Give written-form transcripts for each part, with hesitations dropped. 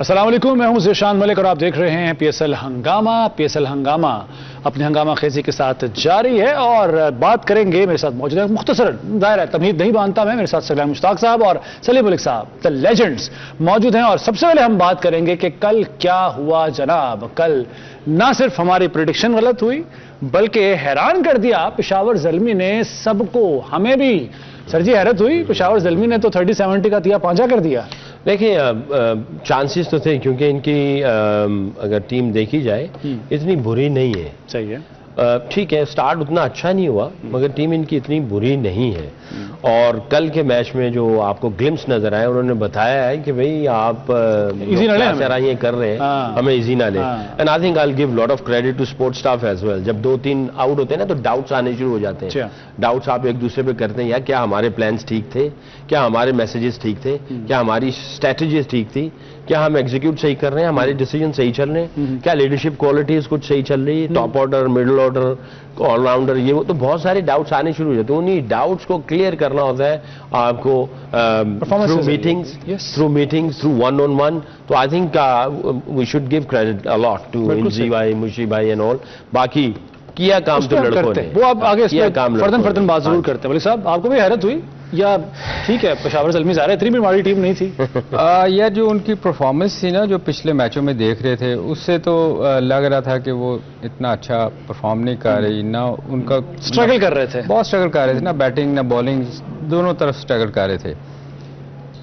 अस्सलाम वालेकुम, मैं हूं ज़ीशान मलिक और आप देख रहे हैं पीएसएल हंगामा। पीएसएल हंगामा अपनी हंगामा खेजी के साथ जारी है और बात करेंगे। मेरे साथ मौजूद है मुख्तसर दायरा तमहीद नहीं बांधता मैं, मेरे साथ सलीम मुश्ताक साहब और सलीम मलिक साहब द लेजेंड्स मौजूद हैं। और सबसे पहले हम बात करेंगे कि कल क्या हुआ जनाब। कल ना सिर्फ हमारी प्रेडिक्शन गलत हुई बल्कि हैरान कर दिया पेशावर ज़ल्मी ने सबको, हमें भी सर जी हैरत हुई। पेशावर ज़ल्मी ने तो 30-70 का तिया पांचा कर दिया। देखिए चांसेस तो थे क्योंकि इनकी अगर टीम देखी जाए इतनी बुरी नहीं है। सही है, ठीक है, स्टार्ट उतना अच्छा नहीं हुआ मगर टीम इनकी इतनी बुरी नहीं है। और कल के मैच में जो आपको ग्लिम्स नजर आए, उन्होंने बताया है कि भाई आप इजी ना ले, ये कर रहे हैं, हमें इजी ना ले। And I think I will give lot of credit to sports staff as well. जब 2-3 आउट होते हैं ना तो डाउट्स आने शुरू हो जाते हैं। डाउट्स आप एक दूसरे पे करते हैं, यार क्या हमारे प्लान्स ठीक थे, क्या हमारे मैसेजेस ठीक थे, क्या हमारी स्ट्रेटजीज ठीक थी, क्या हम एग्जीक्यूट सही कर रहे हैं, हमारे डिसीजन सही चल रहे हैं, क्या लीडरशिप क्वालिटीज कुछ सही चल रही है, top order, middle order, allrounder, ये वो तो बहुत सारे डाउट्स आने शुरू हो जाते हैं। उन्हीं डाउट्स को क्लियर करना होता है आपको थ्रू मीटिंग्स, थ्रू वन-on-one। तो I think we should give credit a lot to इंजी भाई, मुशी भाई एंड ऑल। बाकी किया काम तो लड़कों ने, वो आप आगे फर्दन बात जरूर करते हैं। बोले साहब आपको भी हैरत हुई या ठीक है पेशावर ज़ल्मी ज़ाहिर इतनी भी हमारी टीम नहीं थी? या जो उनकी परफॉर्मेंस थी ना, जो पिछले मैचों में देख रहे थे, उससे तो लग रहा था कि वो इतना अच्छा परफॉर्म नहीं कर रही ना। उनका स्ट्रगल कर रहे थे, बहुत स्ट्रगल कर रहे थे ना, बैटिंग ना बॉलिंग दोनों तरफ स्ट्रगल कर रहे थे।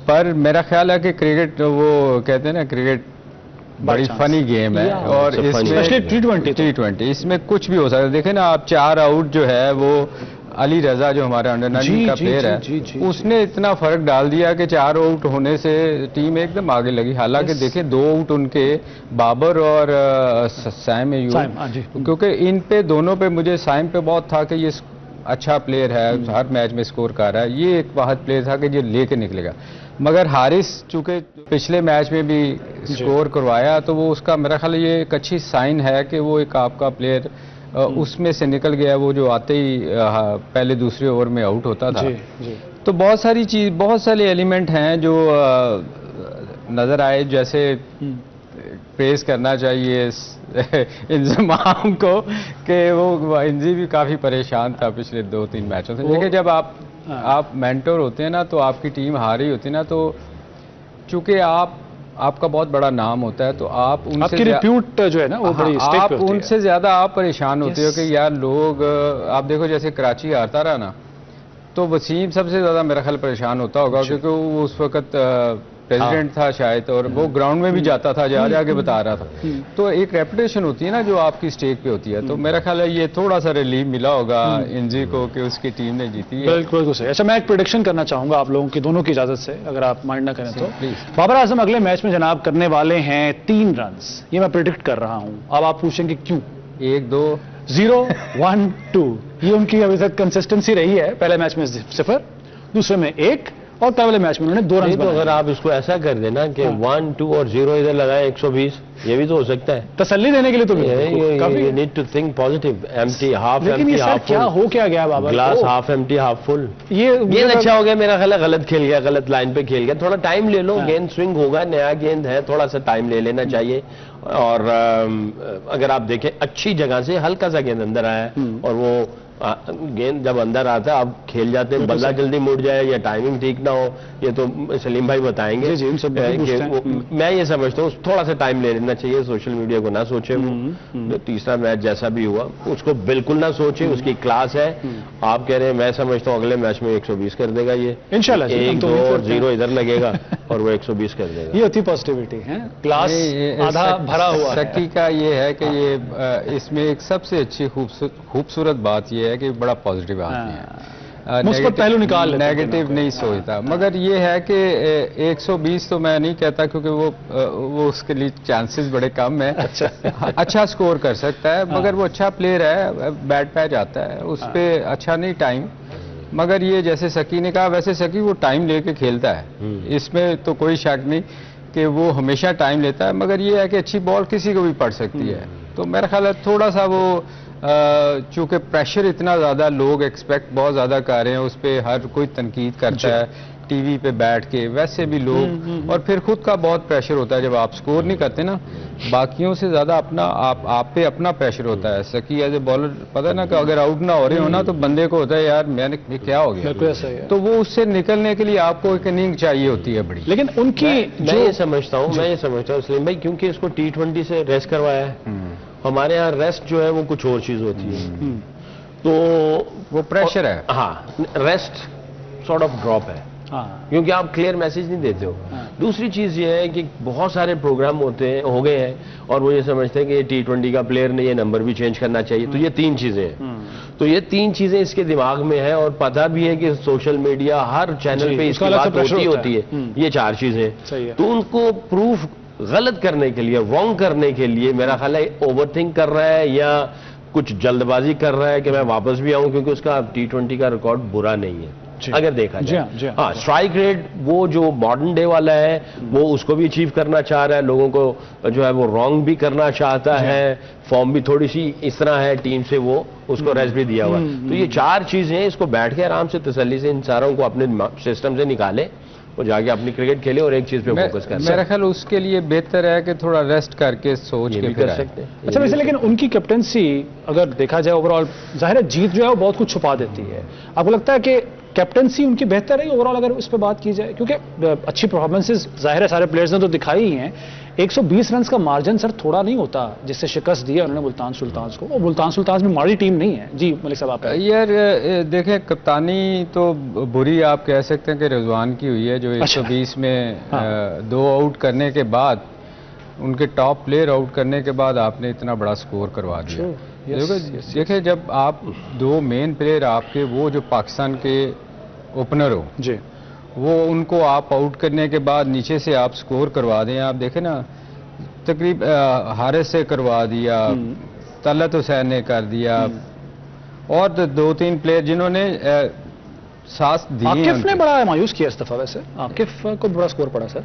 पर मेरा ख्याल है कि क्रिकेट, वो कहते हैं ना क्रिकेट बड़ी फनी गेम है और इसमें T20 इसमें कुछ भी हो सकता है। देखें ना आप, 4 आउट जो है वो अली रजा जो हमारे अंडर 19 का प्लेयर है, उसने इतना फर्क डाल दिया कि 4 आउट होने से टीम एकदम आगे लगी। हालांकि देखें 2 आउट उनके बाबर और साइम अयूब, क्योंकि इन पे दोनों पे मुझे साइम पे बहुत था कि ये अच्छा प्लेयर है, हर मैच में स्कोर कर रहा है, ये एक वाहद प्लेयर था कि ये लेके निकलेगा। मगर हारिस चूंकि पिछले मैच में भी स्कोर करवाया तो वो उसका मेरा ख्याल ये एक अच्छी साइन है कि वो एक आपका प्लेयर उसमें से निकल गया, वो जो आते ही पहले दूसरे ओवर में आउट होता था। तो बहुत सारे एलिमेंट हैं जो नजर आए। जैसे प्रेस करना चाहिए इंजमाम को कि वो इंजी भी काफी परेशान था पिछले 2-3 मैचों से। देखिए जब आप मेंटर होते हैं ना तो आपकी टीम हारी होती है ना, तो चूंकि आपका बहुत बड़ा नाम होता है तो आप उनसे आपकी रिप्यूट जो है ना वो बड़ी स्टेक आप पे होती उनसे ज्यादा आप परेशान होते हो कि यार लोग, आप देखो जैसे कराची हारता रहा ना तो वसीम सबसे ज्यादा मेरा ख्याल परेशान होता होगा, क्योंकि वो उस वक्त प्रेसिडेंट था शायद, और वो ग्राउंड में भी जाता था, जाके बता रहा था। तो एक रेपुटेशन होती है ना जो आपकी स्टेक पे होती है। तो मेरा ख्याल है ये थोड़ा सा रिलीफ मिला होगा इंजी को कि उसकी टीम ने जीती है। बिल्कुल सही। अच्छा, मैं एक प्रेडिक्शन करना चाहूंगा आप लोगों की दोनों की इजाजत से, अगर आप माइंड ना करें तो। बाबर आजम अगले मैच में जनाब करने वाले हैं 3 रन, ये मैं प्रेडिक्ट कर रहा हूं। अब आप पूछेंगे क्यों? 1-2 0 1 2 ये उनकी अभी तक कंसिस्टेंसी रही है। पहले मैच में 0, दूसरे में 1 और पहले मैच में उन्होंने 2 रन। तो अगर आप इसको ऐसा कर देना कि 1 2 और 0 इधर लगाए 120, ये भी तो हो सकता है। तसल्ली देने के लिए तो you need to think positive. Empty half, लेकिन ये सर क्या हो क्या गया बाबा? Glass half empty half full. ये गेंद अच्छा हो गया मेरा ख्याल है, गलत खेल गया, गलत लाइन पे खेल गया। थोड़ा टाइम ले लो, गेंद स्विंग होगा, नया गेंद है, थोड़ा सा टाइम ले लेना चाहिए। और अगर आप देखें अच्छी जगह से हल्का सा गेंद अंदर आया और वो गेंद जब अंदर आता है आप खेल जाते हैं, बल्ला जल्दी मुड़ जाए या टाइमिंग ठीक ना हो, ये तो सलीम भाई बताएंगे। मैं ये समझता हूँ थोड़ा सा टाइम ले लेना चाहिए, सोशल मीडिया को ना सोचे। वो तीसरा मैच जैसा भी हुआ उसको बिल्कुल ना सोचे, उसकी क्लास है। आप कह रहे हैं, मैं समझता हूँ अगले मैच में 120 कर देगा ये इंशाल्लाह। 1 2 और 0 इधर लगेगा और वो 120 कर देगा। ये होती पॉजिटिविटी है, क्लास आधा भरा हुआ। सकी का ये है कि ये इसमें एक सबसे अच्छी खूबसूरत बात ये है कि बड़ा पॉजिटिव आदमी है, मुस्बत पहलू निकाल लेता, नेगेटिव नहीं सोचता। मगर ये है कि 120 तो मैं नहीं कहता, क्योंकि वो उसके लिए चांसेस बड़े कम है। अच्छा स्कोर कर सकता है, मगर वो अच्छा प्लेयर है, बैट पैच आता है उस पर अच्छा नहीं टाइम। मगर ये जैसे सकी ने कहा, वैसे सकी वो टाइम लेके खेलता है, इसमें तो कोई शक नहीं कि वो हमेशा टाइम लेता है। मगर ये है कि अच्छी बॉल किसी को भी पड़ सकती है। तो मेरा ख्याल है थोड़ा सा वो चूंकि प्रेशर इतना ज़्यादा, लोग एक्सपेक्ट बहुत ज़्यादा कर रहे हैं, उस पर हर कोई तनकीद करता है टीवी पे बैठ के वैसे भी लोग, और फिर खुद का बहुत प्रेशर होता है जब आप स्कोर नहीं करते ना, बाकियों से ज्यादा अपना आप पे अपना प्रेशर होता है। सकी एज ए बॉलर पता है ना कि अगर आउट ना हो रहे हो ना तो बंदे को होता है यार मैंने क्या हो गया, तो वो उससे निकलने के लिए आपको एक इनिंग चाहिए होती है बड़ी। लेकिन उनकी मैं ये समझता हूँ सलीम भाई, क्योंकि इसको T20 से रेस्ट करवाया है, हमारे यहाँ रेस्ट जो है वो कुछ और चीज होती है, तो वो प्रेशर है। हाँ, रेस्ट सॉर्ट ऑफ ड्रॉप है, क्योंकि आप क्लियर मैसेज नहीं देते हो। दूसरी चीज ये है कि बहुत सारे प्रोग्राम हो गए हैं और वो ये समझते हैं कि ये T20 का प्लेयर ने ये नंबर भी चेंज करना चाहिए, तो ये तीन चीजें हैं। तो ये तीन चीजें इसके दिमाग में है और पता भी है कि सोशल मीडिया हर चैनल पे इसकी बात होती है। ये चार चीजें, तो उनको प्रूफ गलत करने के लिए, रॉन्ग करने के लिए मेरा ख्याल है ओवरथिंक कर रहा है या कुछ जल्दबाजी कर रहा है कि मैं वापस भी आऊं, क्योंकि उसका T20 का रिकॉर्ड बुरा नहीं है अगर देखा जाए। हाँ, स्ट्राइक रेट वो जो मॉडर्न डे वाला है वो उसको भी अचीव करना चाह रहा है, लोगों को जो है वो रॉन्ग भी करना चाहता है, फॉर्म भी थोड़ी सी इस तरह है टीम से, वो उसको रेस्ट भी दिया हुआ है। तो ये चार चीजें इसको बैठ के आराम से तसल्ली से इन सारों को अपने सिस्टम से निकाले, वो जाके अपनी क्रिकेट खेले और एक चीज पे फोकस कर। मेरा ख्याल उसके लिए बेहतर है कि थोड़ा रेस्ट करके सोच के कर सकते हैं। अच्छा वैसे लेकिन उनकी कैप्टनसी अगर देखा जाए ओवरऑल, जाहिर है जीत जो है वो बहुत कुछ छुपा देती है। आपको लगता है कि कैप्टनसी उनकी बेहतर है ओवरऑल अगर उस पर बात की जाए? क्योंकि अच्छी परफॉर्मेंसेस जाहिर है सारे प्लेयर्स ने तो दिखाई ही हैं। 120 रन का मार्जिन सर थोड़ा नहीं होता जिससे शिकस्त दी है उन्होंने मुल्तान सुल्तान्स को। वो मुल्तान सुल्तान्स में माड़ी टीम नहीं है। जी मलिक साहब, आप यार देखें, कप्तानी तो बुरी आप कह सकते हैं कि रिजवान की हुई है, जो 120 में 2 आउट करने के बाद, उनके टॉप प्लेयर आउट करने के बाद आपने इतना बड़ा स्कोर करवा दिया। देखिए जब आप 2 मेन प्लेयर आपके वो जो पाकिस्तान के ओपनर हो जी, वो उनको आप आउट करने के बाद नीचे से आप स्कोर करवा दें। आप देखें ना, तकरीब हारिस से करवा दिया, तलत हुसैन ने कर दिया, और 2-3 प्लेयर जिन्होंने साथ दिए। आकिफ ने बड़ा मायूस किया इस दफा, वैसे आकिफ को बड़ा स्कोर पड़ा सर।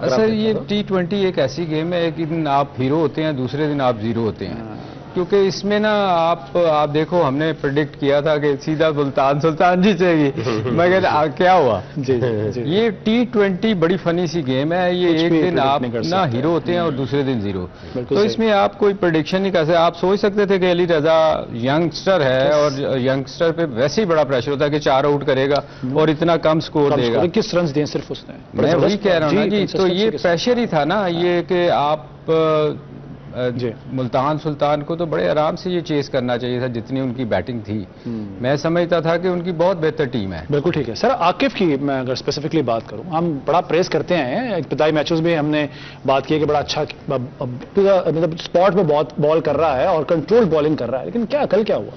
सर ये T20 एक ऐसी गेम है, एक दिन आप हीरो होते हैं, दूसरे दिन आप जीरो होते हैं। क्योंकि इसमें ना आप देखो, हमने प्रेडिक्ट किया था कि सीधा सुल्तान जीतेगी, मगर क्या हुआ? जी, जी। ये T20 बड़ी फनी सी गेम है। ये एक दिन आप ना हीरो होते हैं और दूसरे दिन जीरो, तो इसमें आप कोई प्रेडिक्शन नहीं कर सकते। आप सोच सकते थे कि अली रजा यंगस्टर है और यंगस्टर पे वैसे ही बड़ा प्रेशर होता है कि 4 आउट करेगा और इतना कम स्कोर देगा। 21 रन दिए सिर्फ उसने। मैं वही कह रहा हूँ ना जी, तो ये प्रेशर ही था ना, ये कि आप मुल्तान सुल्तान को तो बड़े आराम से ये चेस करना चाहिए था जितनी उनकी बैटिंग थी। मैं समझता था कि उनकी बहुत बेहतर टीम है। बिल्कुल ठीक है सर। आकिफ की मैं अगर स्पेसिफिकली बात करूं, हम बड़ा प्रेस करते हैं, इब्तिदाई मैचेस में हमने बात की कि बड़ा अच्छा मतलब स्पॉट पे बहुत बॉल कर रहा है और कंट्रोल बॉलिंग कर रहा है, लेकिन क्या कल क्या हुआ?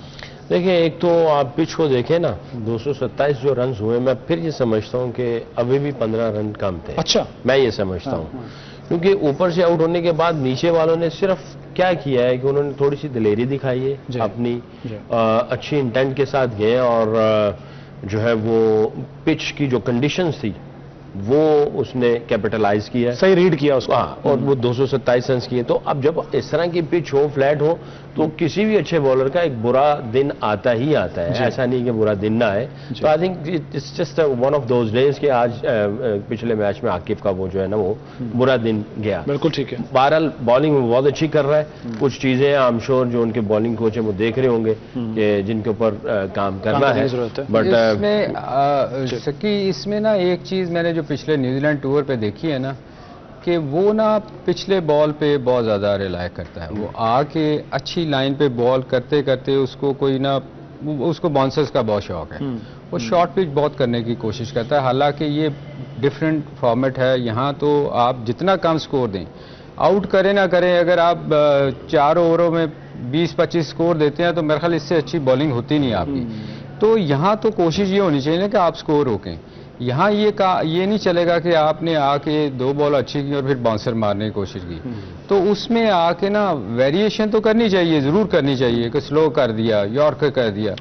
देखिए, एक तो आप पिच को देखें ना, 227 जो रन हुए, मैं फिर ये समझता हूँ कि अभी भी 15 रन कम थे। अच्छा, मैं ये समझता हूँ, क्योंकि ऊपर से आउट होने के बाद नीचे वालों ने सिर्फ क्या किया है कि उन्होंने थोड़ी सी दिलेरी दिखाई है अपनी, अच्छी इंटेंट के साथ गए और जो है वो पिच की जो कंडीशंस थी वो उसने कैपिटलाइज किया, सही रीड किया उसको। और वो 227 रन किए। तो अब जब इस तरह की पिच हो, फ्लैट हो, तो किसी भी अच्छे बॉलर का एक बुरा दिन आता ही आता है, ऐसा नहीं कि बुरा दिन ना आए। तो I think it's just one of those days कि आज पिछले मैच में आकिफ का वो जो है ना वो बुरा दिन गया। बिल्कुल ठीक है। बहरहाल बॉलिंग में बहुत अच्छी कर रहा है, कुछ चीजें आई एम श्योर जो उनके बॉलिंग कोच है वो देख रहे होंगे कि जिनके ऊपर काम करना है। बट इसमें ना एक चीज मैंने जो पिछले न्यूजीलैंड टूर पे देखी है ना, कि वो ना पिछले बॉल पे बहुत ज़्यादा रिलाय करता है। वो आके अच्छी लाइन पे बॉल करते करते उसको कोई ना, उसको बाउंसर्स का बहुत शौक है, वो शॉर्ट पिच बहुत करने की कोशिश करता है। हालांकि ये डिफरेंट फॉर्मेट है, यहाँ तो आप जितना कम स्कोर दें, आउट करें ना करें, अगर आप 4 ओवरों में 20-25 स्कोर देते हैं तो मेरे ख्याल इससे अच्छी बॉलिंग होती नहीं आपकी। तो यहाँ तो कोशिश ये होनी चाहिए ना कि आप स्कोर रोकें। यहाँ ये नहीं चलेगा कि आपने आके 2 बॉल अच्छी की और फिर बाउंसर मारने की कोशिश की। तो उसमें आके ना वेरिएशन तो करनी चाहिए, जरूर करनी चाहिए कि स्लो कर दिया, यॉर्कर कर दिया,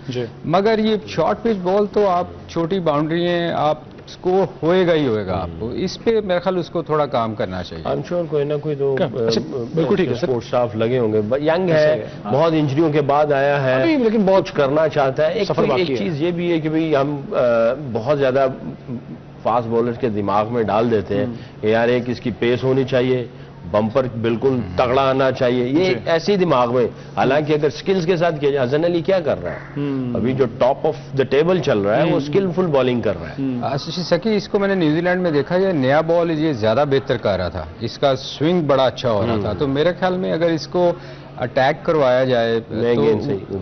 मगर ये शॉर्ट पिच बॉल तो आप छोटी बाउंड्री हैं, आप स्कोर होएगा ही होएगा आपको। इस पे मेरे ख्याल उसको थोड़ा काम करना चाहिए। आई एम श्योर कोई ना कोई तो बिल्कुल ठीक है, स्पोर्ट्स स्टाफ लगे होंगे। यंग है, बहुत इंजरियों के बाद आया है, लेकिन बहुत करना चाहता है। एक चीज ये भी है कि भाई हम बहुत ज्यादा फास्ट बॉलर के दिमाग में डाल देते हैं यार एक इसकी पेस होनी चाहिए, बम्पर बिल्कुल तगड़ा आना चाहिए, ये ऐसी दिमाग में। हालांकि अगर स्किल्स के साथ किया जाए, हसन अली क्या कर रहा है अभी जो टॉप ऑफ द टेबल चल रहा है वो स्किलफुल बॉलिंग कर रहा है। आशीष सकी, इसको मैंने न्यूजीलैंड में देखा, ये नया बॉल ये ज्यादा बेहतर कर रहा था, इसका स्विंग बड़ा अच्छा हो रहा था। तो मेरे ख्याल में अगर इसको अटैक करवाया जाए तो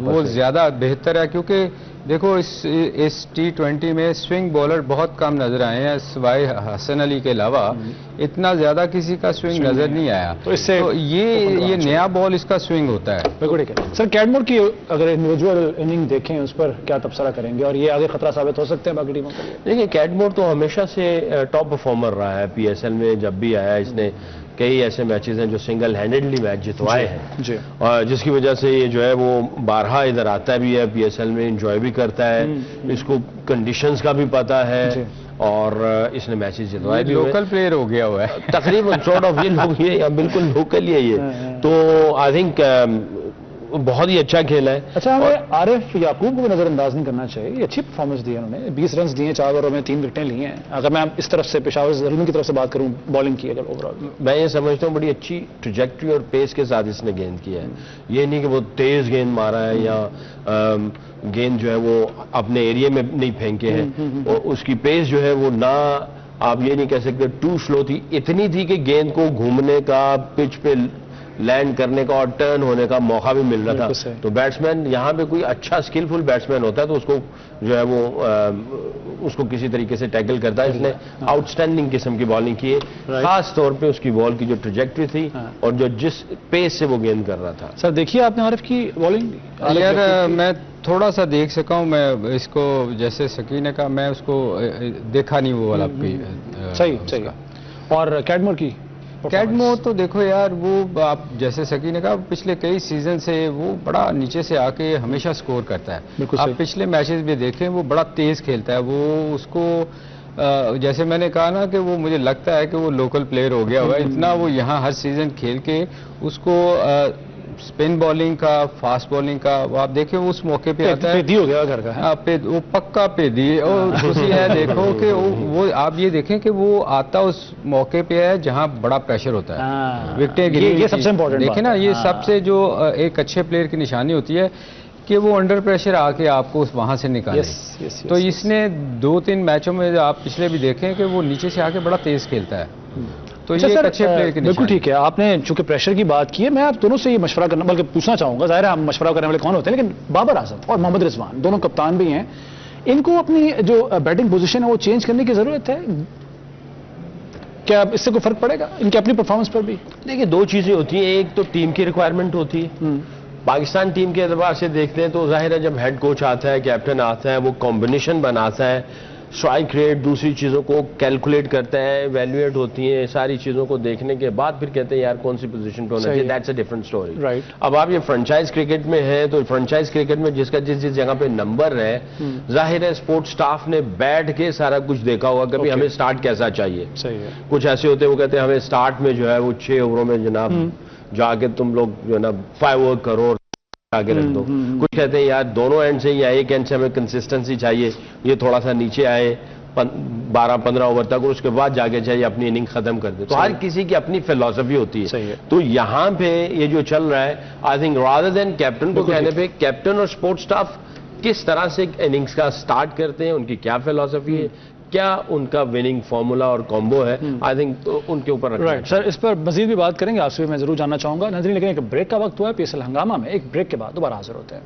वो ज्यादा बेहतर है, क्योंकि देखो इस T20 में स्विंग बॉलर बहुत कम नजर आए हैं, सिवाय हसन अली के अलावा इतना ज्यादा किसी का स्विंग नजर नहीं आया। तो इससे ये नया बॉल इसका स्विंग होता है। बिल्कुल ठीक है सर। कैडमोर की अगर इंडिविजुअल इनिंग देखें उस पर क्या तबसरा करेंगे और ये आगे खतरा साबित हो सकते हैं बाकी टीमों के लिए? देखिए कैडमोर तो हमेशा से टॉप परफॉर्मर रहा है PSL में, जब भी आया इसने कई ऐसे मैचेस हैं जो सिंगल हैंडेडली मैच जितवाए हैं जी। और जिसकी वजह से ये जो है वो बारहा इधर आता भी है, PSL में एंजॉय भी करता है, इसको कंडीशंस का भी पता है और इसने मैचेस जितवाए भी। लोकल प्लेयर हो गया हुआ है तकरीबन सॉर्ट ऑफ, ये लोग ये बिल्कुल लोकल ही है ये। तो आई थिंक बहुत ही अच्छा खेल है। अच्छा, हमें आरिफ याकूब को भी नजरअंदाज नहीं करना चाहिए, ये अच्छी परफॉर्मेंस दी है उन्होंने, 20 रन दिए 4 ओवरों में 3 विकेटें ली हैं। अगर मैं इस तरफ से पेशावर ज़ल्मी की तरफ से बात करूं बॉलिंग की, अगर ओवरऑल मैं ये समझता हूं बड़ी अच्छी ट्रैजेक्टरी और पेस के साथ इसने गेंद किया है। ये नहीं कि वो तेज गेंद मारा है या गेंद जो है वो अपने एरिया में नहीं फेंके हैं, और उसकी पेस जो है वो ना, आप ये नहीं कह सकते टू स्लो थी, इतनी थी कि गेंद को घूमने का, पिच पे लैंड करने का और टर्न होने का मौका भी मिल रहा था। तो बैट्समैन यहाँ पे कोई अच्छा स्किलफुल बैट्समैन होता है तो उसको जो है वो उसको किसी तरीके से टैकल करता है। इसने आउटस्टैंडिंग किस्म की बॉलिंग की है, खास तौर पे उसकी बॉल की जो ट्रैजेक्टरी थी और जो जिस पेस से वो गेंद कर रहा था। सर देखिए आपने आरिफ की बॉलिंग? यार मैं थोड़ा सा देख सका हूँ, मैं इसको जैसे सकी ने कहा, मैं उसको देखा नहीं वो वाला सही। और कैडमोर की? कैडमोर तो देखो यार, वो आप जैसे सकी ने कहा, पिछले कई सीजन से वो बड़ा नीचे से आके हमेशा स्कोर करता है। आप पिछले मैचेस भी देखें, वो बड़ा तेज खेलता है। वो उसको जैसे मैंने कहा ना कि वो मुझे लगता है कि वो लोकल प्लेयर हो गया हुआ है, इतना वो यहाँ हर सीजन खेल के उसको स्पिन बॉलिंग का, फास्ट बॉलिंग का, आप देखिए वो उस मौके पे आता है, पेदी हो गया घर का। वो पक्का पेदी है और उसी है। देखो कि वो आप ये देखें कि वो आता उस मौके पे है जहां बड़ा प्रेशर होता है, विकेटें गिरने की। ये सबसे इंपॉर्टेंट देखिए ना, ये सबसे जो एक अच्छे प्लेयर की निशानी होती है कि वो अंडर प्रेशर आके आपको वहां से निकाले। तो इसने 2-3 मैचों में आप पिछले भी देखें कि वो नीचे से आके बड़ा तेज खेलता है। तो ये एक अच्छे प्लेयर की बिल्कुल ठीक है। आपने चूंकि प्रेशर की बात की है, मैं आप दोनों से ये मशवरा करना, बल्कि पूछना चाहूंगा, जाहिर है हम मशवरा करने वाले कौन होते हैं, लेकिन बाबर आजम और मोहम्मद रिजवान दोनों कप्तान भी हैं, इनको अपनी जो बैटिंग पोजीशन है वो चेंज करने की जरूरत है क्या? इससे कोई फर्क पड़ेगा इनकी अपनी परफॉर्मेंस पर भी? देखिए 2 चीजें होती हैं, एक तो टीम की रिक्वायरमेंट होती है। पाकिस्तान टीम के एतबार से देखते हैं तो जाहिर है जब हेड कोच आता है, कैप्टन आता है, वो कॉम्बिनेशन बनाता है, स्ट्राइक रेट, दूसरी चीजों को कैलकुलेट करता है, इवैल्यूएट होती हैं, सारी चीजों को देखने के बाद फिर कहते हैं यार कौन सी पोजीशन पे होना चाहिए। That's a different story. Right. अब आप ये फ्रेंचाइज क्रिकेट में हैं तो फ्रेंचाइज क्रिकेट में जिसका जिस जगह पे नंबर है, जाहिर है स्पोर्ट्स स्टाफ ने बैठ के सारा कुछ देखा होगा, कभी हमें स्टार्ट कैसा चाहिए। सही है। कुछ ऐसे होते हैं वो कहते हैं हमें स्टार्ट में जो है वो 6 ओवरों में जनाब जाके तुम लोग जो है ना 5 ओवर करो आगे रख दो। कुछ कहते हैं यार दोनों एंड से या एक एंड से हमें कंसिस्टेंसी चाहिए, ये थोड़ा सा नीचे आए 12-15 ओवर तक और उसके बाद जाके चाहिए अपनी इनिंग खत्म कर दे। तो हर किसी की अपनी फिलॉसफी होती है। तो यहां पे ये जो चल रहा है, I think rather than captain को कहने पे, कैप्टन और सपोर्ट स्टाफ किस तरह से इनिंग्स का स्टार्ट करते हैं, उनकी क्या फिलॉसफी है, क्या उनका विनिंग फॉर्मूला और कॉम्बो है, आई थिंक तो उनके ऊपर राइट। सर इस पर मजीद भी बात करेंगे, आपसे मैं जरूर जानना चाहूंगा नाज़रीन, लेकिन एक ब्रेक का वक्त हुआ है PSL हंगामा में। एक ब्रेक के बाद दोबारा हाजिर होते हैं।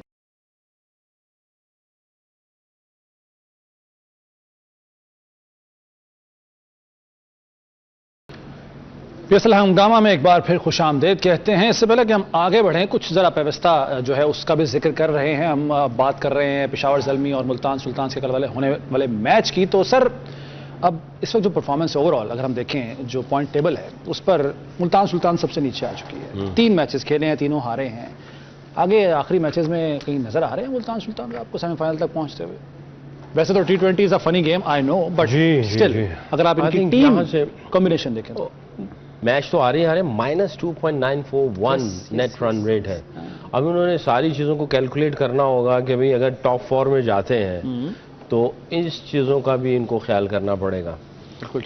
PSL हंगामा में एक बार फिर खुशामदेद कहते हैं। इससे पहले कि हम आगे बढ़ें, कुछ ज़रा व्यवस्था जो है उसका भी जिक्र कर रहे हैं। हम बात कर रहे हैं पेशावर ज़ल्मी और मुल्तान सुल्तान के कल वाले होने वाले मैच की। तो सर अब इस वक्त जो परफॉर्मेंस ओवरऑल अगर हम देखें, जो पॉइंट टेबल है उस पर मुल्तान सुल्तान सबसे नीचे आ चुकी है। 3 मैचेस खेले हैं, तीनों हारे हैं। आगे आखिरी मैचेस में कहीं नजर आ रहे हैं मुल्तान सुल्तान आपको सेमीफाइनल तक पहुंचते हुए? वैसे तो T20 is a funny game, I know, but still अगर आप इनकी टीम से कॉम्बिनेशन देखें तो मैच तो आ रही है -2.941 नेट रन रेट है। अब उन्होंने सारी चीज़ों को कैलकुलेट करना होगा कि भाई अगर टॉप 4 में जाते हैं तो इस चीज़ों का भी इनको ख्याल करना पड़ेगा।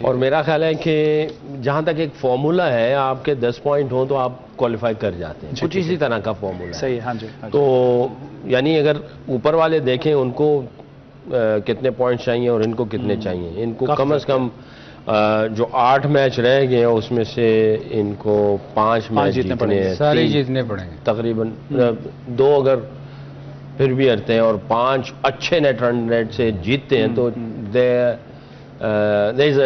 और मेरा ख्याल है कि जहाँ तक एक फॉर्मूला है, आपके 10 पॉइंट हो तो आप क्वालिफाई कर जाते हैं, कुछ इसी तरह का फॉर्मूला है। सही है, हाँ जी। तो यानी अगर ऊपर वाले देखें उनको कितने पॉइंट चाहिए और इनको कितने चाहिए, इनको कम से कम जो 8 मैच रह गए हैं उसमें से इनको 5 मैच जीतने पड़ेंगे, सारे जीतने पड़ेंगे तकरीबन। 2 अगर फिर भी हरते हैं और 5 अच्छे नेट रन रेट से जीतते हैं तो there is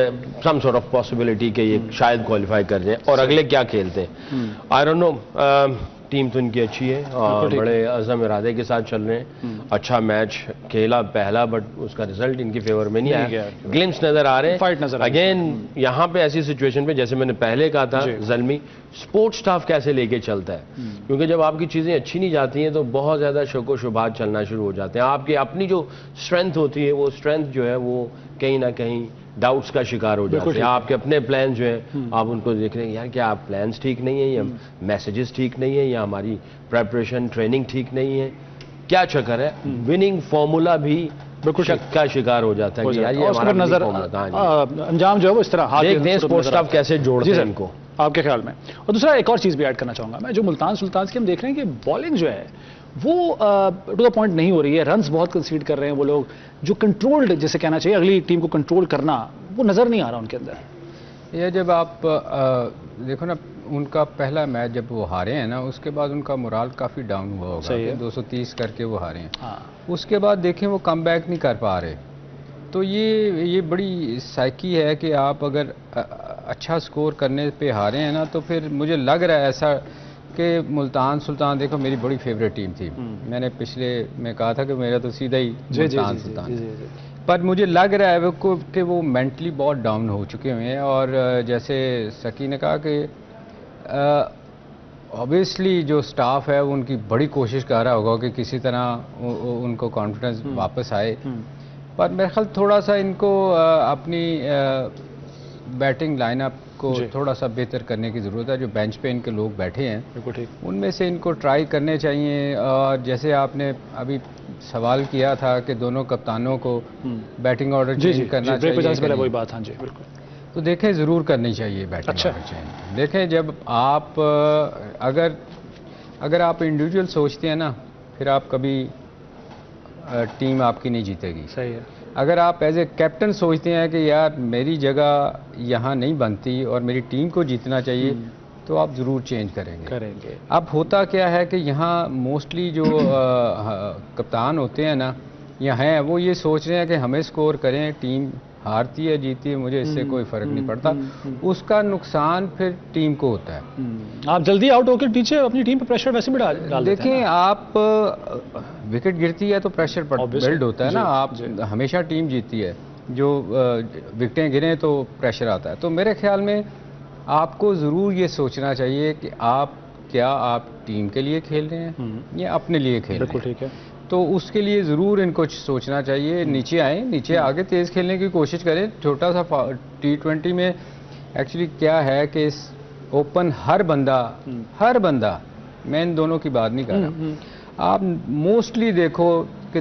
some sort of possibility कि ये शायद क्वालिफाई कर जाए। और अगले क्या खेलते हैं आई डोंट नो, टीम तो इनकी अच्छी है और बड़े अज़म इरादे के साथ चल रहे हैं। अच्छा मैच खेला पहला, बट उसका रिजल्ट इनकी फेवर में नहीं आया। ग्लिम्स नजर आ रहे हैं, फाइट नजर अगेन यहाँ पे ऐसी सिचुएशन पे, जैसे मैंने पहले कहा था, ज़ल्मी स्पोर्ट्स स्टाफ कैसे लेके चलता है, क्योंकि जब आपकी चीजें अच्छी नहीं जाती हैं तो बहुत ज्यादा शोको शुभात चलना शुरू हो जाते हैं। आपकी अपनी जो स्ट्रेंथ होती है वो स्ट्रेंथ जो है वो कहीं ना कहीं डाउट्स का शिकार हो जाते हैं। आपके अपने प्लान जो है आप उनको देख रहे हैं, यार क्या आप प्लान्स ठीक नहीं है, या मैसेजेस ठीक नहीं है, या हमारी प्रेपरेशन ट्रेनिंग ठीक नहीं है, क्या चक्कर है। विनिंग फॉर्मूला भी शक का शिकार हो जाता है कि यार ये हमारा नजर अंजाम जो है वो इस तरह देखते हैं स्पोर्ट्स स्टाफ कैसे जोड़ते हैं इनको, आपके ख्याल में। और दूसरा एक और चीज भी ऐड करना चाहूंगा मैं, जो मुल्तान सुल्तान की हम देख रहे हैं कि बॉलिंग जो है वो टू द पॉइंट नहीं हो रही है, रन्स बहुत कंसीड कर रहे हैं वो लोग, जो कंट्रोल्ड जैसे कहना चाहिए अगली टीम को कंट्रोल करना, वो नजर नहीं आ रहा उनके अंदर। ये जब आप देखो ना, उनका पहला मैच जब वो हारे हैं ना, उसके बाद उनका मोराल काफ़ी डाउन हुआ होगा, 230 करके वो हारे हैं। हाँ। उसके बाद देखें वो कम बैक नहीं कर पा रहे, तो ये बड़ी साइकी है कि आप अगर अच्छा स्कोर करने पे हारे हैं ना, तो फिर मुझे लग रहा है ऐसा कि मुल्तान सुल्तान, देखो मेरी बड़ी फेवरेट टीम थी, मैंने पिछले में कहा था कि मेरा तो सीधा ही मुल्तान सुल्तान, पर मुझे लग रहा है कि वो मेंटली बहुत डाउन हो चुके हुए हैं। और जैसे सकी ने कहा कि ऑब्वियसली जो स्टाफ है वो उनकी बड़ी कोशिश कर रहा होगा कि किसी तरह उनको कॉन्फिडेंस वापस आए, पर मेरे ख्याल थोड़ा सा इनको अपनी बैटिंग लाइनअप को थोड़ा सा बेहतर करने की ज़रूरत है। जो बेंच पे इनके लोग बैठे हैं उनमें से इनको ट्राई करने चाहिए। और जैसे आपने अभी सवाल किया था कि दोनों कप्तानों को बैटिंग ऑर्डर चेंज करना चाहिए, वही बात, हाँ जी बिल्कुल, तो देखें ज़रूर करनी चाहिए बैटिंग ऑर्डर चेंज। देखें जब आप अगर आप इंडिविजुअल सोचते हैं ना, फिर आप कभी टीम आपकी नहीं जीतेगी। सही है। अगर आप एज ए कैप्टन सोचते हैं कि यार मेरी जगह यहाँ नहीं बनती और मेरी टीम को जीतना चाहिए, तो आप ज़रूर चेंज करेंगे। अब होता क्या है कि यहाँ मोस्टली जो कप्तान होते हैं ना, यहाँ हैं वो ये सोच रहे हैं कि हमें स्कोर करें, टीम हारती है जीती है मुझे इससे कोई फ़र्क नहीं पड़ता, उसका नुकसान फिर टीम को होता है। आप जल्दी आउट होकर पीछे अपनी टीम पर प्रेशर वैसे भी डाल देते हैं। देखें आप विकेट गिरती है तो प्रेशर बिल्ड होता है ना, आप हमेशा टीम जीतती है, जो विकेटें गिरें तो प्रेशर आता है। तो मेरे ख्याल में आपको ज़रूर ये सोचना चाहिए कि आप टीम के लिए खेल रहे हैं या अपने लिए खेल रहे हैं। ठीक है, तो उसके लिए ज़रूर इनको सोचना चाहिए। नीचे आए, नीचे आगे तेज़ खेलने की कोशिश करें। छोटा सा T20 में एक्चुअली क्या है कि ओपन हर बंदा, मैं इन दोनों की बात नहीं कर रहा, आप मोस्टली देखो कि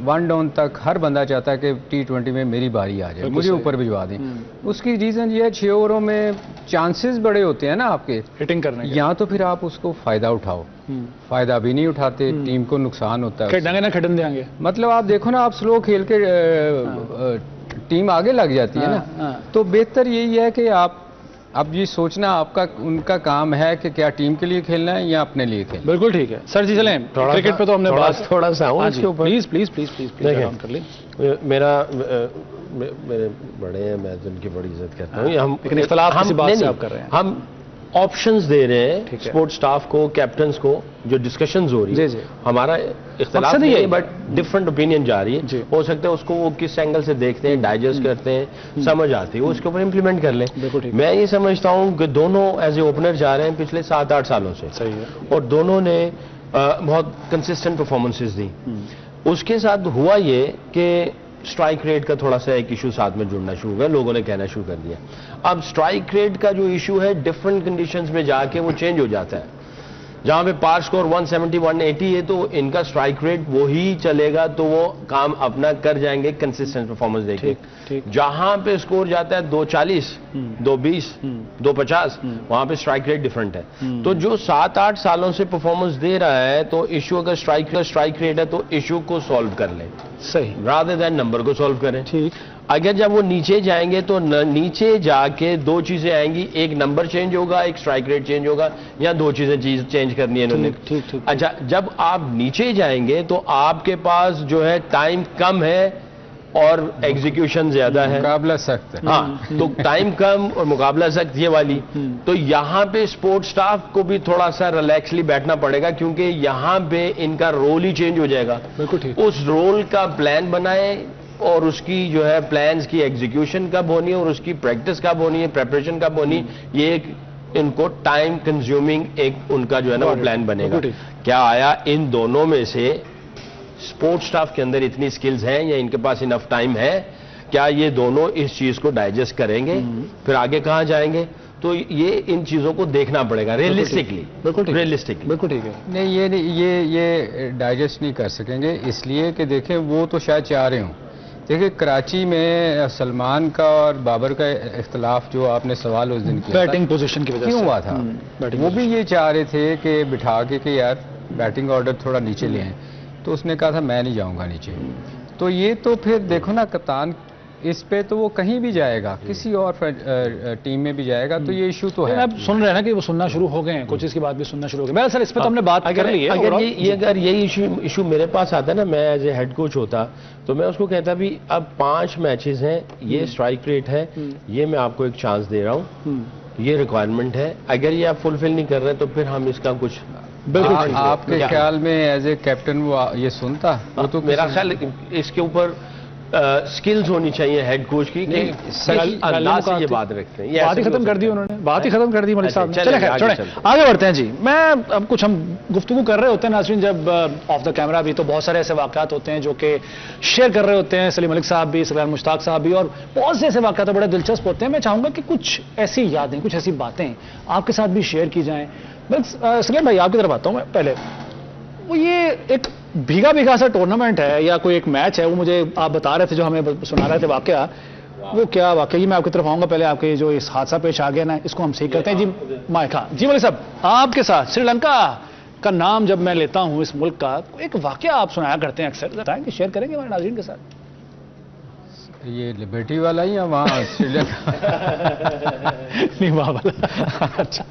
1 डाउन तक हर बंदा चाहता है कि T20 में मेरी बारी आ जाए, मुझे ऊपर भिजवा दें। उसकी रीज़न ये है 6 ओवरों में चांसेस बड़े होते हैं ना आपके हिटिंग करने के, या तो फिर आप उसको फ़ायदा उठाओ, फ़ायदा भी नहीं उठाते, टीम को नुकसान होता है, खटन देंगे। मतलब आप देखो ना, आप स्लो खेल के टीम आगे लग जाती है ना, तो बेहतर यही है कि आप अब ये सोचना आपका उनका काम है कि क्या टीम के लिए खेलना है या अपने लिए खेलना। बिल्कुल ठीक है सर जी, चलें क्रिकेट पे तो हमने थोड़ा सा इसके ऊपर प्लीज आराम कर लें। मेरे बड़े हैं, मैं उनकी बड़ी इज्जत करता हूँ। हम इख्तिलाफ किसी बात से आप कर रहे हैं, हम ऑप्शंस दे रहे हैं स्पोर्ट्स स्टाफ को, कैप्टन्स को, जो डिस्कशंस हो रही है। हमारा इख्तिलाफ नहीं है, बट डिफरेंट ओपिनियन जा रही है। हो सकता है उसको वो किस एंगल से देखते हैं, डाइजेस्ट करते हैं, समझ आती है, वो उसके ऊपर इंप्लीमेंट कर लें। मैं ये समझता हूँ कि दोनों एज ए ओपनर जा रहे हैं पिछले 7-8 सालों से। सही है। और दोनों ने बहुत कंसिस्टेंट परफॉर्मेंसेस दी। उसके साथ हुआ ये कि स्ट्राइक रेट का थोड़ा सा एक इशू साथ में जुड़ना शुरू हो गया, लोगों ने कहना शुरू कर दिया। अब स्ट्राइक रेट का जो इशू है डिफरेंट कंडीशंस में जाके वो चेंज हो जाता है। जहां पे पार स्कोर 170 180 है तो इनका स्ट्राइक रेट वो ही चलेगा, तो वो काम अपना कर जाएंगे कंसिस्टेंट परफॉर्मेंस देके। जहां पे स्कोर जाता है 240 220 250 वहां पे स्ट्राइक रेट डिफरेंट है। तो जो 7-8 सालों से परफॉर्मेंस दे रहा है, तो इशू अगर स्ट्राइक रेट है तो इशू को सॉल्व कर लें, सही, रादर देन नंबर को सॉल्व करें। ठीक। अगर जब वो नीचे जाएंगे तो नीचे जाके दो चीजें आएंगी, एक नंबर चेंज होगा, एक स्ट्राइक रेट चेंज होगा, या दो चीजें चेंज करनी है इन्होंने। ठीक। अच्छा, जब आप नीचे जाएंगे तो आपके पास जो है टाइम कम है और एग्जीक्यूशन ज्यादा है, मुकाबला सख्त है। हाँ, तो टाइम कम और मुकाबला सख्त ये वाली। तो यहाँ पे स्पोर्ट्स स्टाफ को भी थोड़ा सा रिलैक्सली बैठना पड़ेगा, क्योंकि यहाँ पे इनका रोल ही चेंज हो जाएगा। बिल्कुल ठीक। उस रोल का प्लान बनाए और उसकी जो है प्लान्स की एग्जीक्यूशन कब होनी है और उसकी प्रैक्टिस कब होनी है, प्रेपरेशन कब होनी, ये एक इनको टाइम कंज्यूमिंग एक उनका जो है ना वो प्लान बनेगा। क्या आया इन दोनों में से स्पोर्ट्स स्टाफ के अंदर इतनी स्किल्स हैं या इनके पास इनफ टाइम है, क्या ये दोनों इस चीज को डाइजेस्ट करेंगे, फिर आगे कहां जाएंगे? तो ये इन चीजों को देखना पड़ेगा रियलिस्टिकली। बिल्कुल ठीक, रियलिस्टिकली बिल्कुल ठीक है। नहीं, ये डाइजेस्ट नहीं कर सकेंगे, इसलिए कि देखें वो तो शायद चाह रहे हों। देखिए कराची में सलमान का और बाबर का इख्तलाफ जो आपने सवाल उस दिन किया, बैटिंग पोजीशन की वजह से क्यों हुआ था? वो भी ये चाह रहे थे कि बिठा के कि यार बैटिंग ऑर्डर थोड़ा नीचे ले आए, तो उसने कहा था मैं नहीं जाऊंगा नीचे। तो ये तो फिर देखो ना कप्तान, इस पे तो वो कहीं भी जाएगा, किसी और टीम में भी जाएगा, तो ये इशू तो है। आप सुन रहे हैं ना कि वो सुनना शुरू हो गए हैं, कोचेस की बात भी सुनना शुरू हो गई। मैं सर इस पे तो हमने बात कर ली है। अगर ये इशू मेरे पास आता ना, मैं एज ए हेड कोच होता तो मैं उसको कहता भी अब 5 मैचेस हैं, ये स्ट्राइक रेट है, ये मैं आपको एक चांस दे रहा हूँ, ये रिक्वायरमेंट है, अगर ये आप फुलफिल नहीं कर रहे तो फिर हम इसका कुछ बिल्कुल। आपके ख्याल में एज ए कैप्टन वो ये सुनता? वो तो मेरा ख्याल इसके ऊपर स्किल्स होनी चाहिए हेड कोच की, अल्लाह से ये बात रखते हैं। बात ही खत्म कर दी उन्होंने, बात ही खत्म कर दी मलिक साहब ने। चले आगे बढ़ते हैं जी। मैं अब कुछ हम गुफ्तगू कर रहे होते हैं नाज़रीन, जब ऑफ द कैमरा भी, तो बहुत सारे ऐसे वाक़यात होते हैं जो कि शेयर कर रहे होते हैं सलीम मलिक साहब भी, सलाम मुश्ताक साहब भी, और बहुत से ऐसे वाक़यात बड़े दिलचस्प होते हैं। मैं चाहूंगा कि कुछ ऐसी यादें, कुछ ऐसी बातें आपके साथ भी शेयर की जाएं। सलीम भाई आपकी तरफ आता हूं मैं पहले। वो ये एक भीगा सा टूर्नामेंट है या कोई एक मैच है, वो मुझे आप बता रहे थे, जो हमें सुना रहे थे वाकया, वो क्या वाकई? मैं आपकी तरफ आऊंगा पहले। आपके जो इस हादसा पेश आ गया ना, इसको हम सही करते हैं जी। माइका जी, मलिक साहब आपके साथ श्रीलंका का नाम जब मैं लेता हूं, इस मुल्क का एक वाकया आप सुनाया करते हैं अक्सर, बताएंगे, शेयर करेंगे हमारे नाज़रीन के साथ। ये लिबर्टी वाला ही है वहाँ श्रीलंका? नहीं वहाँ वाला। अच्छा,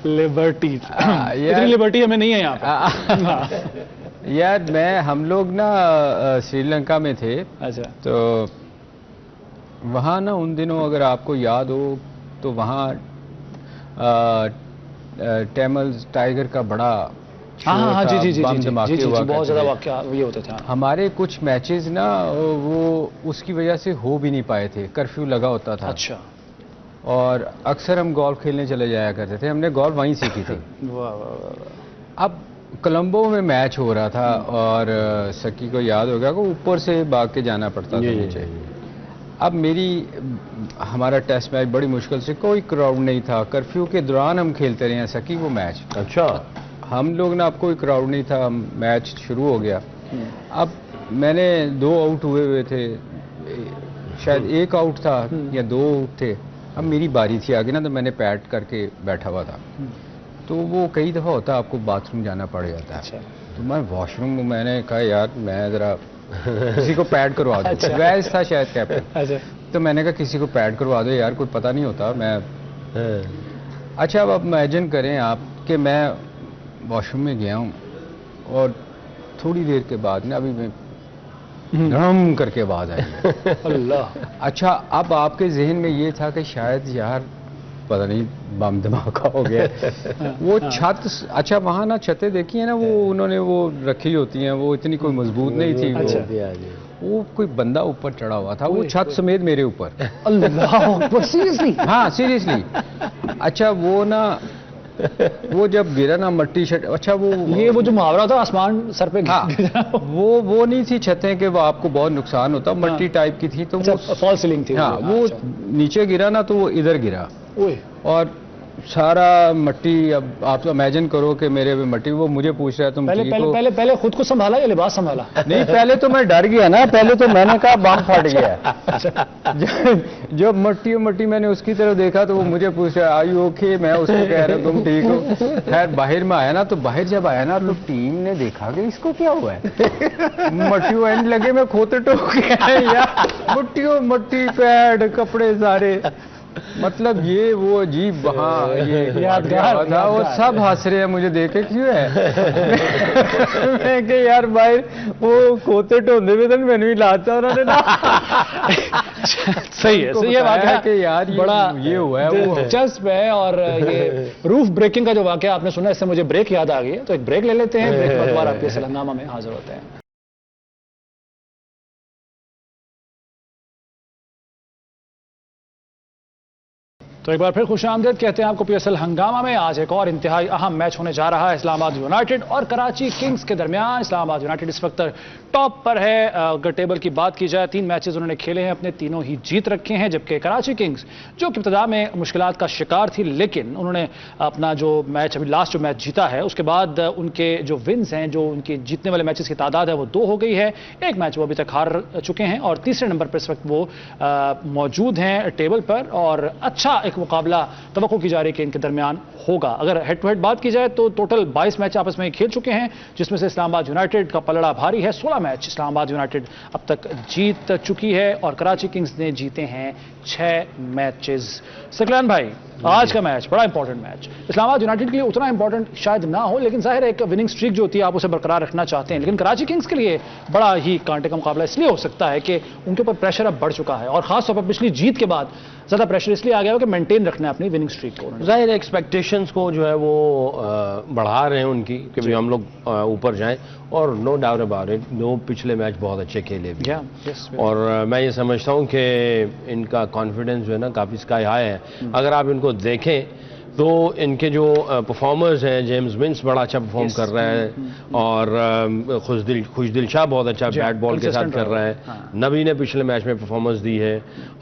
लिबर्टी। इतनी लिबर्टी हमें नहीं है यहाँ पर। यार हम लोग ना श्रीलंका में थे। अच्छा। तो वहाँ ना उन दिनों अगर आपको याद हो तो वहाँ टेमल टाइगर का बड़ा हाँ जी, बहुत ज्यादा वाकया ये होता था। हमारे कुछ मैचेस ना वो उसकी वजह से हो भी नहीं पाए थे, कर्फ्यू लगा होता था। अच्छा। और अक्सर हम गोल्फ खेलने चले जाया करते थे, हमने गोल्फ वहीं सीखी थी। अब कोलंबो में मैच हो रहा था और सकी को याद हो गया कि ऊपर से भाग के जाना पड़ता था नीचे। अब हमारा टेस्ट मैच बड़ी मुश्किल से, कोई क्राउड नहीं था, कर्फ्यू के दौरान हम खेलते रहे हैं सकी वो मैच। अच्छा। हम लोग ना, अब कोई क्राउड नहीं था, मैच शुरू हो गया। अब मैंने 2 आउट हुए थे, शायद 1 आउट था या 2 आउट थे। अब मेरी बारी थी आगे ना, तो मैंने पैड करके बैठा हुआ था। तो वो कई दफ़ा होता आपको बाथरूम जाना पड़ जाता है। अच्छा। तो मैं वॉशरूम में, मैंने कहा यार मैं ज़रा किसी को पैड करवा दो। अच्छा। वैस था शायद कैप्टन। अच्छा। तो मैंने कहा किसी को पैड करवा दो यार, कोई पता नहीं होता। मैं अच्छा, अब इमेजिन करें आप कि मैं वॉशरूम में गया हूँ और थोड़ी देर के बाद ना अभी मैं धड़म करके आवाज आई है। अल्लाह। अच्छा, अब आपके जहन में ये था कि शायद यार पता नहीं बम धमाका हो गया। वो छत, अच्छा वहाँ ना छतें देखी है ना, वो उन्होंने वो रखी होती हैं, वो इतनी कोई मजबूत नहीं थी। वो कोई बंदा ऊपर चढ़ा हुआ था, वो छत समेत मेरे ऊपर। अल्लाह। सीरियसली? हाँ सीरियसली। अच्छा वो ना, वो जब गिरा ना मट्टी शट, अच्छा वो जो मुहावरा था आसमान सर पे। हाँ, वो नहीं थी छतें कि वो आपको बहुत नुकसान होता, मट्टी टाइप की थी। तो वो फॉल सीलिंग थी। हाँ, वो नीचे गिरा ना तो वो इधर गिरा। और सारा मट्टी, अब आप इमेजिन करो कि मेरे पे मट्टी, वो मुझे पूछ रहा है तुम पहले पहले पहले पहले खुद को संभाला या लिबास संभाला? नहीं, पहले तो मैं डर गया ना, पहले तो मैंने कहा बम फट गया। जब मट्टी मैंने उसकी तरफ देखा तो वो मुझे पूछ रहा है आई ओके, मैं उसको कह रहा हूँ तुम ठीक हो। खैर बाहर में आया ना, तो बाहर जब आया ना तो टीम ने देखा कि इसको क्या हुआ है। मट्टी एंड लगे मैं खोते टोक गया यार, मट्टी पैड कपड़े सारे, मतलब ये वो अजीब, हाँ ये यादगार था। वो सब हंस रहे हैं मुझे देखे, क्यों है? मैं कि यार भाई वो खोते ढोंदे में तो मैंने भी लाता उन्होंने ना। सही है, सही है बात है कि यार बड़ा ये हुआ है, वो दिलचस्प है। और ये रूफ ब्रेकिंग का जो वाकया आपने सुना, इससे मुझे ब्रेक याद आ गई है, तो एक ब्रेक ले लेते हैं, ब्रेक के बाद दोबारा PSL हंगामा में हाजिर होते हैं। तो एक बार फिर खुशामदीद कहते हैं आपको PSL हंगामा में। आज एक और इंतहाई अहम मैच होने जा रहा है इस्लामाबाद यूनाइटेड और कराची किंग्स के दरमियान। इस्लामाबाद यूनाइटेड इस वक्त टॉप पर है। अगर टेबल की बात की जाए, 3 मैचेस उन्होंने खेले हैं, अपने तीनों ही जीत रखे हैं, जबकि कराची किंग्स जो कि इब्तिदा में मुश्किलात का शिकार थी, लेकिन उन्होंने अपना जो मैच अभी लास्ट जो मैच जीता है, उसके बाद उनके जो विन्स हैं, जो उनके जीतने वाले मैचेस की तादाद है वो 2 हो गई है। एक मैच वो अभी तक हार चुके हैं और तीसरे नंबर पर इस वक्त वो मौजूद हैं टेबल पर, और अच्छा एक मुकाबला तवक्को की जा रही है कि इनके दरमियान होगा। अगर हेड टू हेड बात की जाए तो टोटल 22 मैच आपस में खेल चुके हैं, जिसमें से इस्लामाबाद यूनाइटेड का पलड़ा भारी है। 16 मैच इस्लामाबाद यूनाइटेड अब तक जीत चुकी है और कराची किंग्स ने जीते हैं 6 मैचेस। सकलान भाई, आज का मैच बड़ा इंपॉर्टेंट मैच, इस्लामाबाद यूनाइटेड के लिए उतना इंपॉर्टेंट शायद ना हो, लेकिन जाहिर है एक विनिंग स्ट्रीक जो होती है आप उसे बरकरार रखना चाहते हैं, लेकिन कराची किंग्स के लिए बड़ा ही कांटे का मुकाबला इसलिए हो सकता है कि उनके ऊपर प्रेशर अब बढ़ चुका है, और खासतौर पर पिछली जीत के बाद ज्यादा प्रेशर इसलिए आ गया हो कि मेंटेन रखना है अपनी विनिंग स्ट्रीक को। जाहिर है एक्सपेक्टेशंस को जो है वो बढ़ा रहे हैं उनकी कि भी हम लोग ऊपर जाएं, और no doubt about it, no पिछले मैच बहुत अच्छे खेले भी और मैं ये समझता हूं कि इनका कॉन्फिडेंस जो है ना काफ़ी स्काई हाई है। अगर आप इनको देखें तो इनके जो परफॉर्मर्स हैं, जेम्स विंस बड़ा अच्छा परफॉर्म कर रहा है और खुशदिल शाह बहुत अच्छा बैट बॉल के साथ कर रहा है। नबी ने पिछले मैच में परफॉर्मेंस दी है।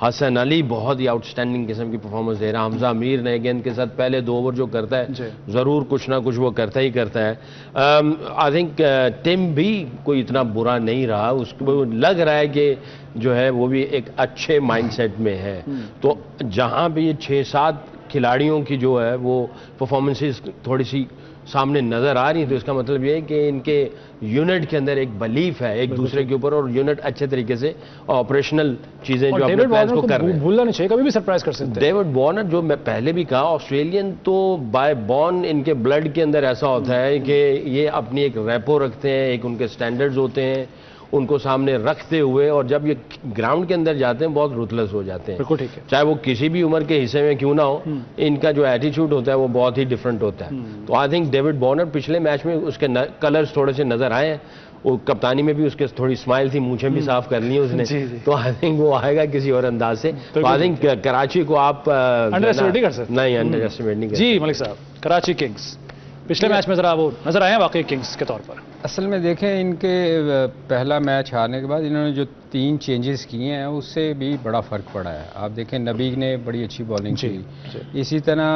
हसन अली बहुत ही आउटस्टैंडिंग किस्म की परफॉर्मेंस दे रहा है। हमजा मीर ने गेंद के साथ पहले 2 ओवर जो करता है ज़रूर कुछ ना कुछ वो करता ही करता है। आई थिंक टिम भी कोई इतना बुरा नहीं रहा, उसको लग रहा है कि जो है वो भी एक अच्छे माइंडसेट में है। तो जहां भी ये 6-7 खिलाड़ियों की जो है वो परफॉर्मेंसेस थोड़ी सी सामने नजर आ रही है, तो इसका मतलब ये है कि इनके यूनिट के अंदर एक बिलीफ है एक दूसरे के ऊपर, और यूनिट अच्छे तरीके से ऑपरेशनल चीजें जो अपने प्लान्स को कर रहे हैं। भूलना नहीं चाहिए, कभी भी सरप्राइज कर सकते हैं। डेविड वार्नर, जो मैं पहले भी कहा, ऑस्ट्रेलियन तो बाय बॉर्न इनके ब्लड के अंदर ऐसा होता है कि ये अपनी एक रेपो रखते हैं, एक उनके स्टैंडर्ड्स होते हैं, उनको सामने रखते हुए, और जब ये ग्राउंड के अंदर जाते हैं बहुत रूथलेस हो जाते हैं। बिल्कुल ठीक है, चाहे वो किसी भी उम्र के हिस्से में क्यों ना हो, इनका जो एटीट्यूड होता है वो बहुत ही डिफरेंट होता है। तो आई थिंक डेविड वार्नर पिछले मैच में उसके कलर्स थोड़े से नजर आए हैं, वो कप्तानी में भी उसके थोड़ी स्माइल थी, मूंछें भी साफ कर ली है उसने। तो आई थिंक वो आएगा किसी और अंदाज से। तो आई थिंक कराची को आप अंडर एस्टिमेट नहीं कर सकते। नहीं, अंडर एस्टिमेट नहीं कर जी मलिक साहब, कराची किंग्स पिछले मैच में जरा वो नजर आए हैं वाकई किंग्स के तौर पर। असल में देखें, इनके पहला मैच हारने के बाद इन्होंने जो 3 चेंजेस किए हैं उससे भी बड़ा फ़र्क पड़ा है। आप देखें, नबी ने बड़ी अच्छी बॉलिंग की, इसी तरह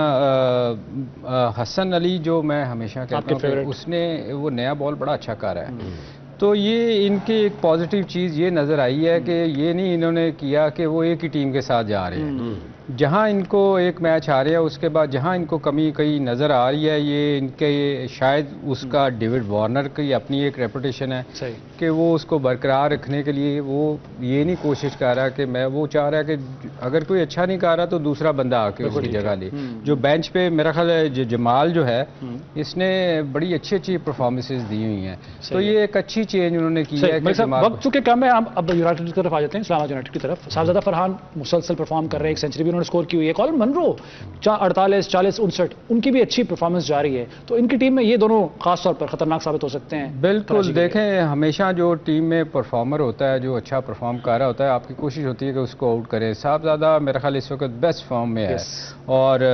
हसन अली जो मैं हमेशा कहता हूँ कि उसने वो नया बॉल बड़ा अच्छा करा है। तो ये इनकी एक पॉजिटिव चीज़ ये नज़र आई है कि ये नहीं इन्होंने किया कि वो एक ही टीम के साथ जा रहे हैं। जहां इनको एक मैच हारे है, उसके बाद जहां इनको कमी कहीं नज़र आ रही है, ये इनके शायद उसका डेविड वार्नर की अपनी एक रेपुटेशन है कि वो उसको बरकरार रखने के लिए वो ये नहीं कोशिश कर रहा कि मैं, वो चाह रहा है कि अगर कोई अच्छा नहीं कर रहा तो दूसरा बंदा आके उसकी जगह ले। जो बेंच पे मेरा ख्याल है जमाल जो है, इसने बड़ी अच्छी अच्छी परफॉर्मेंसेज दी हुई हैं, तो ये एक अच्छी चेंज उन्होंने की है। वक्त चूंकि कम है, हम अब यूनाइटेड की तरफ आ जाते हैं, इस्लामाबाद यूनाइटेड की तरफ। साहबजादा फरहान मुसलसल परफॉर्म कर रहे हैं, एक सेंचुरी भी उन्होंने स्कोर की हुई है। कॉलिन मनरो 48, 40, 59 उनकी भी अच्छी परफॉर्मेंस जारी है। तो इनकी टीम में ये दोनों खासतौर पर खतरनाक साबित हो सकते हैं। बिल्कुल, देखें हमेशा जो टीम में परफॉर्मर होता है, जो अच्छा परफॉर्म कर रहा होता है, आपकी कोशिश होती है कि उसको आउट करें। साहबजादा मेरा ख्याल इस वक्त बेस्ट फॉर्म में है, और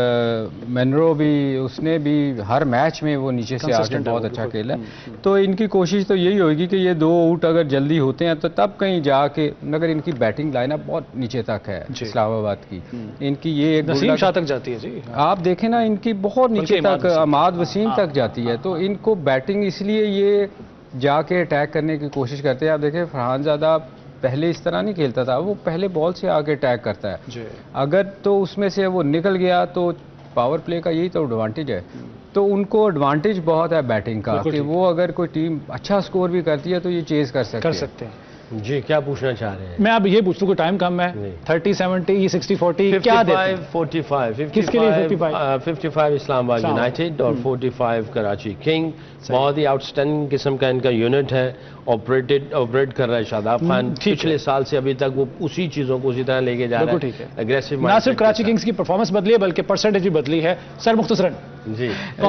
मनरो भी, उसने भी हर मैच में वो नीचे से आके बहुत अच्छा खेला। तो इनकी कोशिश तो यही होगी कि ये 2 आउट अगर जल्दी होते हैं तो तब कहीं जाके, मगर इनकी बैटिंग लाइनअप बहुत नीचे तक है इस्लामाबाद की, इनकी ये एक नसीम शाह तक जाती है जी। आप देखें ना, इनकी बहुत नीचे तक अमाद वसीम तक जाती है। तो इनको बैटिंग इसलिए ये जाके अटैक करने की कोशिश करते हैं। आप देखें फरहानजादा पहले इस तरह नहीं खेलता था, वो पहले बॉल से आके अटैक करता है जी। अगर तो उसमें से वो निकल गया तो पावर प्ले का यही तो एडवांटेज है। तो उनको एडवांटेज बहुत है बैटिंग का कि वो अगर कोई टीम अच्छा स्कोर भी करती है तो ये चेज कर सकते हैं। जी, क्या पूछना चाह रहे हैं? मैं अब ये पूछूं कि टाइम कम है, 30-70 60-40 क्या देते हैं? 55-45 किसके लिए 55? 55 इस्लामाबाद यूनाइटेड और 45 कराची किंग। बहुत ही आउटस्टैंडिंग किस्म का इनका यूनिट है। ऑपरेट कर रहा है शादाब खान पिछले साल से अभी तक, वो उसी चीजों को उसी तरह लेके जा रहा है। ठीक है, एग्रेसिव। ना सिर्फ कराची किंग्स की परफॉर्मेंस बदली है बल्कि परसेंटेज भी बदली है। सर मुख्तसरन जी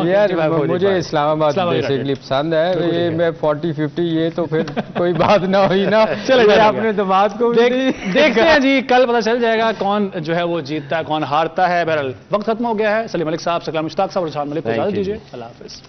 यार, मुझे इस्लामाबाद बेसिकली पसंद है। ये मैं 40-50 ये तो फिर कोई बात ना हुई ना। चले अपने दिमाग को देखते हैं जी, कल पता चल जाएगा कौन जो है वो जीतता है, कौन हारता है। बहरहाल वक्त खत्म हो गया है। सलीम मलिक साहब, सकलाम मुश्ताक साहब और शान मलिक को इजाजत दीजिए। अल्लाह हाफिज।